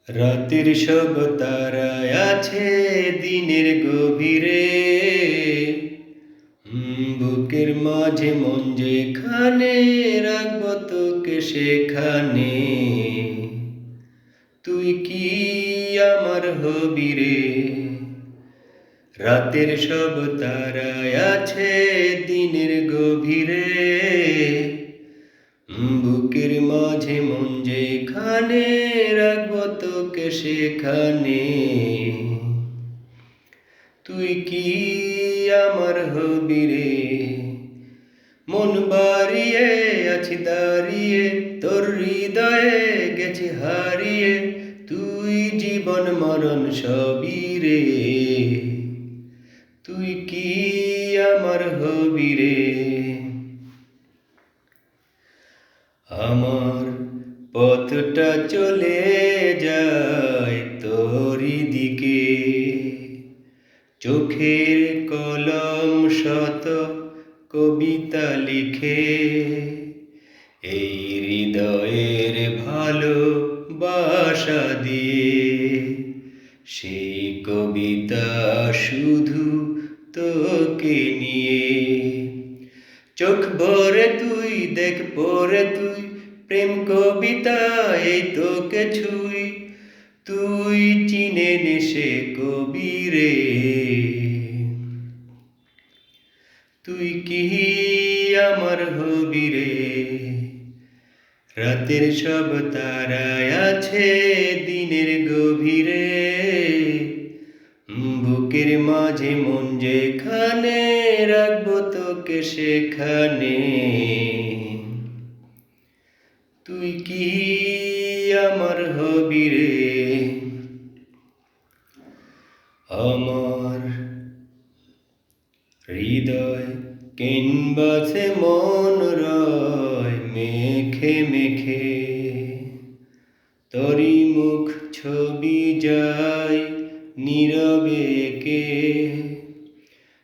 রাতের সব তারায় আছে দিনের গভীরে। বুকের মাঝে মন যেখানে রাখব তোকে সেখানে। তুই কি আমার হবি রে? রাতের সব তারায় আছে দিনের গভীরে। বুকের মাঝে মন যেখানে রাখব তোকে সেখানে। তুই কি আমার হবি রে? মন বাড়িয়ে আছি দাঁড়িয়ে তোর হৃদয়ে গেছি হারিয়ে। তুই জীবন মরণ সবই রে। তুই কি আমার হবি রে? আমার পথটা চলে যায় তোরই দিকে। চোখের কলম শত কবিতা লিখে। এই হৃদয়ের ভালোবাসা দিয়ে সেই কবিতা শুধু তোকে নিয়ে। চোখ ভরে তুই দেখ পরে তুই প্রেম কবিতা এই তোকে ছুই। তুই চিনে নে সে কবি রে। তুই কি আমার হবি রে? রাতের সব তারায় আছে দিনের গভীরে। বুকের মাঝে মন যেখানে রাখব তোকে সেখানে। তুই কি আমার হবি রে? আমার হৃদয় ক্যানভাসে মন রয় মেখে মেখে। তোরি মুখ ছবি যায় নীরবে এঁকে।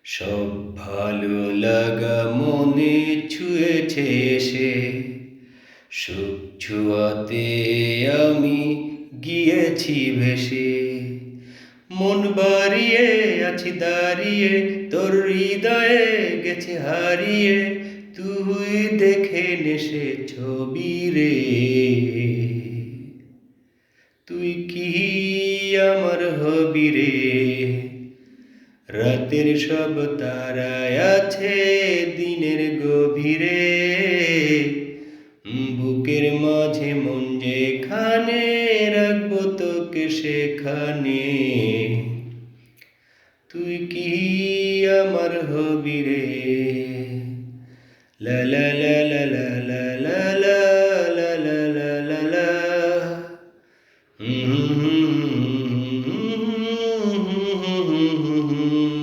সব ভালো লাগা মনে ছুঁয়েছে এসে। সুখ ছুঁয়াতে আমি গিয়েছি ভেসে। মন বাড়িয়ে আছি দাঁড়িয়ে তোর হৃদয়ে গেছে হারিয়ে। তুই দেখে নে সে ছবি রে। তুই কি আমার হবি রে? রাতের সব তারায় আছে দিনের গভীরে। বুকের মাঝে মন যেখানে রাখব তোকে সেখানে। তুই কি আমার হবি রে? লা লা লা লা লা লা লা লা লা লা লা লা। হুম হুম হুম হুম হুম হুম হুম হুম হুম হুম।